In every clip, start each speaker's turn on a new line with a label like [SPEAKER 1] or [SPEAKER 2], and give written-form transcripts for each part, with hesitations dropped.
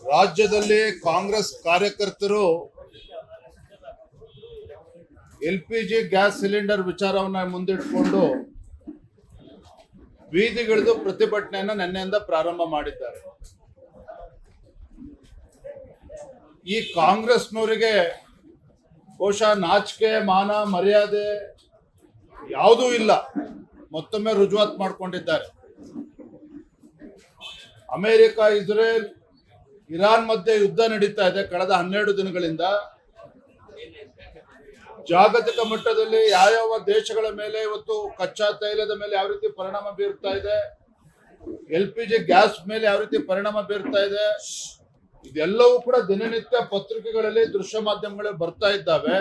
[SPEAKER 1] ರಾಜ್ಯದಲ್ಲಿ ಕಾಂಗ್ರೆಸ್ ಕಾರ್ಯಕರ್ತರು LPG gas cylinder ವಿಚಾರವನ್ನ ಮುಂದಿಟ್ಟುಕೊಂಡು ಬೀದಿಗಿಳಿದು ಪ್ರತಿಭಟನೆಯನ್ನು ನಿನ್ನೆಯಿಂದ ಪ್ರಾರಂಭ ಮಾಡಿದ್ದಾರೆ. ಈ ಕಾಂಗ್ರೆಸ್ನವರಿಗೆ ಬಹುಶಃ ನಾಚಿಕೆ ಮಾನ ಮರ್ಯಾದೆ ಯಾವುದೂ ಇಲ್ಲ, ಮತ್ತೊಮ್ಮೆ ರುಜುವಾತ್ ಮಾಡಿಕೊಂಡಿದ್ದಾರೆ. ಅಮೆರಿಕ, ಇಸ್ರೇಲ್, ಇರಾನ್ ಮಧ್ಯೆ ಯುದ್ಧ ನಡೀತಾ ಇದೆ ಕಳೆದ 12 ದಿನಗಳಿಂದ. ಜಾಗತಿಕ ಮಟ್ಟದಲ್ಲಿ ಯಾವ ದೇಶಗಳ ಮೇಲೆ ಇವತ್ತು ಕಚ್ಚಾ ತೈಲದ ಮೇಲೆ ಯಾವ ರೀತಿ ಪರಿಣಾಮ ಬೀರ್ತಾ ಇದೆ, LPG ಗ್ಯಾಸ್ ಮೇಲೆ ಯಾವ ರೀತಿ ಪರಿಣಾಮ ಬೀರ್ತಾ ಇದೆ, ಇದೆಲ್ಲವೂ ಕೂಡ ದಿನನಿತ್ಯ ಪತ್ರಿಕೆಗಳಲ್ಲಿ ದೃಶ್ಯ ಮಾಧ್ಯಮಗಳಲ್ಲಿ ಬರ್ತಾ ಇದ್ದಾವೆ.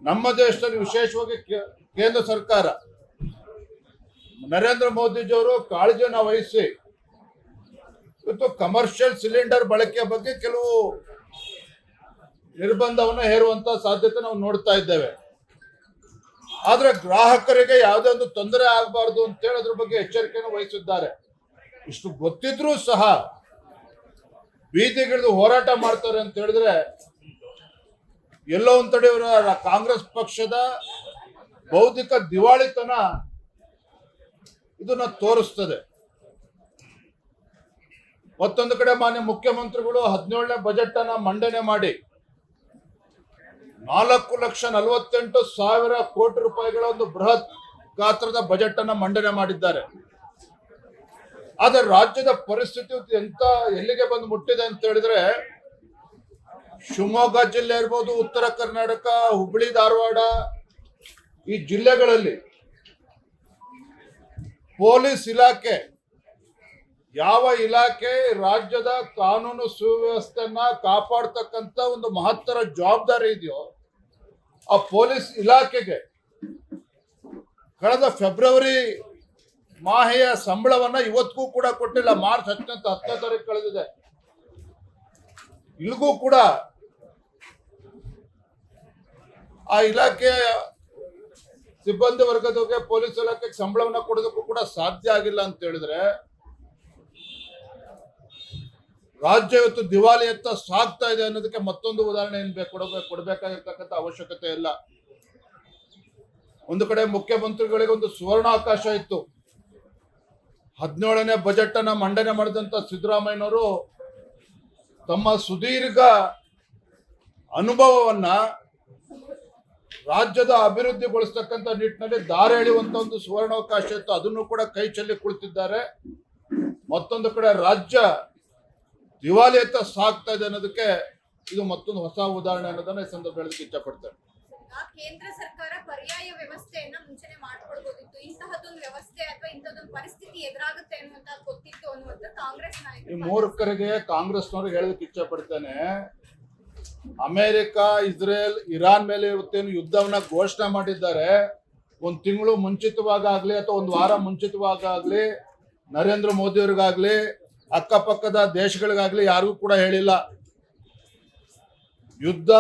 [SPEAKER 1] ನಮ್ಮ ದೇಶದಲ್ಲಿ ವಿಶೇಷವಾಗಿ ಕೇಂದ್ರ ಸರ್ಕಾರ ನರೇಂದ್ರ ಮೋದಿಜಿಯವರು ಕಾಳಜಿಯನ್ನು ವಹಿಸಿ ಇವತ್ತು ಕಮರ್ಷಿಯಲ್ ಸಿಲಿಂಡರ್ ಬಳಕೆಯ ಬಗ್ಗೆ ಕೆಲವು ನಿರ್ಬಂಧವನ್ನು ಹೇರುವಂತ ಸಾಧ್ಯತೆ ನಾವು ನೋಡ್ತಾ ಇದ್ದೇವೆ. ಆದ್ರೆ ಗ್ರಾಹಕರಿಗೆ ಯಾವುದೇ ಒಂದು ತೊಂದರೆ ಆಗಬಾರ್ದು ಅಂತ ಹೇಳಿ ಅದ್ರ ಬಗ್ಗೆ ಎಚ್ಚರಿಕೆಯನ್ನು ವಹಿಸಿದ್ದಾರೆ. ಇಷ್ಟು ಗೊತ್ತಿದ್ರೂ ಸಹ ಬೀದಿಗಿಳಿದು ಹೋರಾಟ ಮಾಡ್ತಾರೆ ಅಂತ ಹೇಳಿದ್ರೆ ಎಲ್ಲೋ ಒಂದ್ ಕಡೆ ಇವರ ಕಾಂಗ್ರೆಸ್ ಪಕ್ಷದ ಬೌದ್ಧಿಕ ದಿವಾಳಿತನ ಇದನ್ನ ತೋರಿಸ್ತದೆ. ಮತ್ತೊಂದು ಕಡೆ ಮಾನ್ಯ ಮುಖ್ಯಮಂತ್ರಿಗಳು 17ನೇ ಬಜೆಟ್ ಅನ್ನ ಮಂಡನೆ ಮಾಡಿ 4,48,000 ಕೋಟಿ ರೂಪಾಯಿಗಳ ಒಂದು ಬೃಹತ್ ಗಾತ್ರದ ಬಜೆಟ್ ಅನ್ನ ಮಂಡನೆ ಮಾಡಿದ್ದಾರೆ. ಆದ್ರೆ ರಾಜ್ಯದ ಪರಿಸ್ಥಿತಿ ಎಲ್ಲಿಗೆ ಬಂದು ಮುಟ್ಟಿದೆ ಅಂತ ಹೇಳಿದ್ರೆ, ಶಿವಮೊಗ್ಗ ಜಿಲ್ಲೆ ಇರ್ಬೋದು, ಉತ್ತರ ಕರ್ನಾಟಕ, ಹುಬ್ಬಳ್ಳಿ, ಧಾರವಾಡ ಈ ಜಿಲ್ಲೆಗಳಲ್ಲಿ ಪೊಲೀಸ್ ಇಲಾಖೆ, ಯಾವ ಇಲಾಖೆ ರಾಜ್ಯದ ಕಾನೂನು ಸುವ್ಯವಸ್ಥೆಯನ್ನ ಕಾಪಾಡ್ತಕ್ಕಂಥ ಒಂದು ಮಹತ್ತರ ಜವಾಬ್ದಾರಿ ಇದೆಯೋ ಆ ಪೊಲೀಸ್ ಇಲಾಖೆಗೆ ಕಳೆದ ಫೆಬ್ರವರಿ ಮಾಹೆಯ ಸಂಬಳವನ್ನ ಇವತ್ತಿಗೂ ಕೂಡ ಕೊಟ್ಟಿಲ್ಲ. ಮಾರ್ಚ್ 10ನೇ ತಾರೀಕು ಕಳೆದಿದೆ. ಇಲ್ಲಿಗೂ ಕೂಡ ಆ ಇಲಾಖೆಯ ಸಿಬ್ಬಂದಿ ವರ್ಗದವರಿಗೆ ಪೊಲೀಸ್ ಇಲಾಖೆಗೆ ಸಂಬಳವನ್ನ ಕೊಡೋದಕ್ಕೂ ಕೂಡ ಸಾಧ್ಯ ಆಗಿಲ್ಲ ಅಂತ ಹೇಳಿದ್ರೆ ರಾಜ್ಯ ಇವತ್ತು ದಿವಾಳಿಯತ್ತ ಸಾಗ್ತಾ ಇದೆ ಅನ್ನೋದಕ್ಕೆ ಮತ್ತೊಂದು ಉದಾಹರಣೆ ಕೊಡಬೇಕಾಗಿರ್ತಕ್ಕಂಥ ಅವಶ್ಯಕತೆ ಇಲ್ಲ. ಒಂದು ಕಡೆ ಮುಖ್ಯಮಂತ್ರಿಗಳಿಗೆ ಒಂದು ಸುವರ್ಣಾವಕಾಶ ಇತ್ತು. 17ನೇ ಬಜೆಟ್ ಅನ್ನ ಮಂಡನೆ ಮಾಡಿದಂತ ಸಿದ್ದರಾಮಯ್ಯನವರು ತಮ್ಮ ಸುದೀರ್ಘ ಅನುಭವವನ್ನ ರಾಜ್ಯದ ಅಭಿವೃದ್ಧಿಗೊಳಿಸ್ತಕ್ಕಂಥ ನಿಟ್ಟಿನಲ್ಲಿ ದಾರಿ ಎಳೆಯುವಂತ ಒಂದು ಸುವರ್ಣಾವಕಾಶ ಇತ್ತು. ಅದನ್ನು ಕೂಡ ಕೈ ಚೆಲ್ಲಿ ಕುಳಿತಿದ್ದಾರೆ. ಮತ್ತೊಂದು ಕಡೆ ರಾಜ್ಯ ದಿವಾಳಿಯತ್ತ ಸಾಗ್ತಾ ಇದೆ ಅನ್ನೋದಕ್ಕೆ ಇದು ಮತ್ತೊಂದು ಹೊಸ ಉದಾಹರಣೆ ಅನ್ನೋದನ್ನ ಈ ಸಂದರ್ಭ ಹೇಳಲಿಕ್ಕೆ ಇಷ್ಟಪಡ್ತೇನೆ.
[SPEAKER 2] ಕೇಂದ್ರ ಸರ್ಕಾರ ಪರ್ಯಾಯ ವ್ಯವಸ್ಥೆಯನ್ನ ಮುಂಚೆನೆ ಮಾಡ್ಕೊಳ್ಬಹುದಿತ್ತು. ಇಂತಹದೊಂದು ವ್ಯವಸ್ಥೆ ಅಥವಾ ಇಂತಹದೊಂದು ಪರಿಸ್ಥಿತಿ ಎದುರಾಗುತ್ತೆ ಅನ್ನುವಂತ ಗೊತ್ತಿತ್ತು ಅನ್ನುವಂತ ಕಾಂಗ್ರೆಸ್ ನಾಯಕರು. ಈ
[SPEAKER 1] ಮೂರ್ಖರಿಗೆ ಕಾಂಗ್ರೆಸ್ನವ್ರಿಗೆ ಹೇಳಲಿಕ್ಕೆ ಇಷ್ಟಪಡ್ತೇನೆ. ಅಮೆರಿಕ, ಇಸ್ರೇಲ್, ಇರಾನ್ ಮೇಲೆ ಇವತ್ತೇನು ಯುದ್ಧವನ್ನ ಘೋಷಣೆ ಮಾಡಿದ್ದಾರೆ, ಒಂದು ತಿಂಗಳು ಮುಂಚಿತವಾಗಲಿ ಅಥವಾ ಒಂದು ವಾರ ಮುಂಚಿತವಾಗಲಿ ನರೇಂದ್ರ ಮೋದಿ ಅವ್ರಿಗಾಗ್ಲಿ ಅಕ್ಕಪಕ್ಕದ ದೇಶಗಳಿಗಾಗ್ಲಿ ಯಾರಿಗೂ ಕೂಡ ಹೇಳಿಲ್ಲ. ಯುದ್ಧ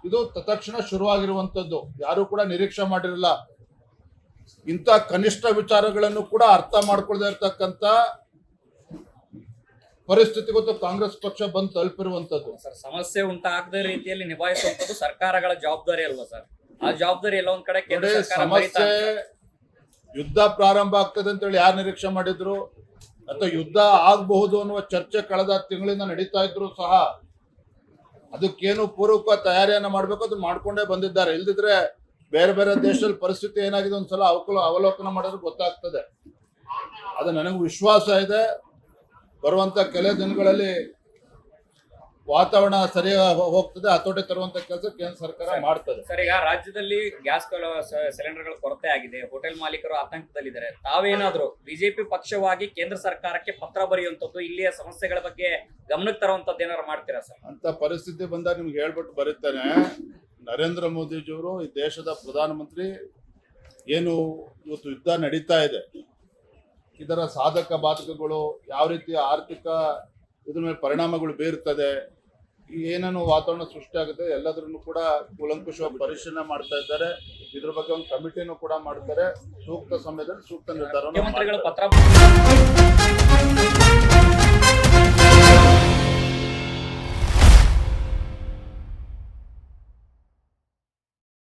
[SPEAKER 1] ಇದು ತತ್ಕ್ಷಣ ಶುರುವಾಗಿರುವಂತದ್ದು, ಯಾರು ಕೂಡ ನಿರೀಕ್ಷೆ ಮಾಡಿರಲಿಲ್ಲ. ಇಂಥ ಕನಿಷ್ಠ ವಿಚಾರಗಳನ್ನು ಕೂಡ ಅರ್ಥ ಮಾಡ್ಕೊಳ್ಳದೆ ಇರ್ತಕ್ಕಂಥ ಪರಿಸ್ಥಿತಿ ಗೊತ್ತು ಕಾಂಗ್ರೆಸ್ ಪಕ್ಷ ಬಂದು ತಲುಪಿರುವಂತದ್ದು.
[SPEAKER 3] ಸರ್, ಸಮಸ್ಯೆ ಉಂಟಾಗದ ರೀತಿಯಲ್ಲಿ ನಿಭಾಯಿಸುವಂತದ್ದು ಸರ್ಕಾರಗಳ ಜವಾಬ್ದಾರಿ ಅಲ್ವಾ ಸರ್? ಆ ಜವಾಬ್ದಾರಿ ಎಲ್ಲ ಒಂದ್ ಕಡೆ
[SPEAKER 1] ಸಮಸ್ಯೆ ಯುದ್ಧ ಪ್ರಾರಂಭ ಆಗ್ತದೆ ಅಂತ ಹೇಳಿ ಯಾರು ನಿರೀಕ್ಷೆ ಮಾಡಿದ್ರು, ಅಥವಾ ಯುದ್ಧ ಆಗಬಹುದು ಅನ್ನುವ ಚರ್ಚೆ ಕಳೆದ ತಿಂಗಳಿಂದ ನಡೀತಾ ಇದ್ರು ಸಹ ಅದಕ್ಕೇನು ಪೂರ್ವಕ ತಯಾರಿಯನ್ನ ಮಾಡ್ಬೇಕು ಅದು ಮಾಡ್ಕೊಂಡೇ ಬಂದಿದ್ದಾರೆ. ಇಲ್ದಿದ್ರೆ ಬೇರೆ ಬೇರೆ ದೇಶದಲ್ಲಿ ಪರಿಸ್ಥಿತಿ ಏನಾಗಿದೆ ಒಂದ್ಸಲ ಅವಲೋಕನ ಮಾಡಿದ್ರೆ ಗೊತ್ತಾಗ್ತದೆ. ಅದು ನನಗೆ ವಿಶ್ವಾಸ ಇದೆ, ಬರುವಂತ ಕೆಲ ದಿನಗಳಲ್ಲಿ ವಾತಾವರಣ ಸರಿಯಾಗಿ ಹೋಗ್ತದೆ, ಹತೋಟಿ ತರುವಂತ ಕೆಲಸ ಕೇಂದ್ರ ಸರ್ಕಾರ ಮಾಡ್ತದೆ.
[SPEAKER 3] ಸರ್, ಈಗ ರಾಜ್ಯದಲ್ಲಿ ಗ್ಯಾಸ್ ಸಿಲಿಂಡರ್ಗಳ ಕೊರತೆ ಆಗಿದೆ, ಹೋಟೆಲ್ ಮಾಲೀಕರು ಆತಂಕದಲ್ಲಿದ್ದಾರೆ. ತಾವೇನಾದ್ರೂ ಬಿಜೆಪಿ ಪಕ್ಷವಾಗಿ ಕೇಂದ್ರ ಸರ್ಕಾರಕ್ಕೆ ಪತ್ರ ಬರೆಯುವಂತದ್ದು, ಇಲ್ಲಿಯ ಸಮಸ್ಯೆಗಳ ಬಗ್ಗೆ ಗಮನಕ್ಕೆ ತರುವಂತದ್ದು ಏನಾದ್ರು ಮಾಡ್ತೀರಾ ಸರ್?
[SPEAKER 1] ಅಂತ ಪರಿಸ್ಥಿತಿ ಬಂದಾಗ ನಿಮ್ಗೆ ಹೇಳ್ಬಿಟ್ಟು ಬರುತ್ತೇನೆ. ನರೇಂದ್ರ ಮೋದಿಜಿಯವರು ಈ ದೇಶದ ಪ್ರಧಾನಮಂತ್ರಿ, ಏನು ಇವತ್ತು ಯುದ್ಧ ನಡೀತಾ ಇದೆ ಇದರ ಸಾಧಕ ಬಾಧಕಗಳು, ಯಾವ ರೀತಿಯ ಆರ್ಥಿಕ ಇದ್ರ ಮೇಲೆ ಪರಿಣಾಮಗಳು ಬೀರ್ತದೆ, ಏನೇನು ವಾತಾವರಣ ಸೃಷ್ಟಿ ಆಗುತ್ತೆ ಎಲ್ಲದನ್ನು ಕೂಡ ಕೂಲಂಕುಷವಾಗಿ ಪರಿಶೀಲನೆ ಮಾಡ್ತಾ ಇದ್ದಾರೆ. ಇದ್ರ ಬಗ್ಗೆ ಒಂದು ಕಮಿಟಿನೂ ಕೂಡ ಮಾಡ್ತಾರೆ. ಸೂಕ್ತ ಸಮಯದಲ್ಲಿ ಸೂಕ್ತ ನಿರ್ಧಾರ.
[SPEAKER 3] ಮುಖ್ಯಮಂತ್ರಿಗಳು ಪತ್ರ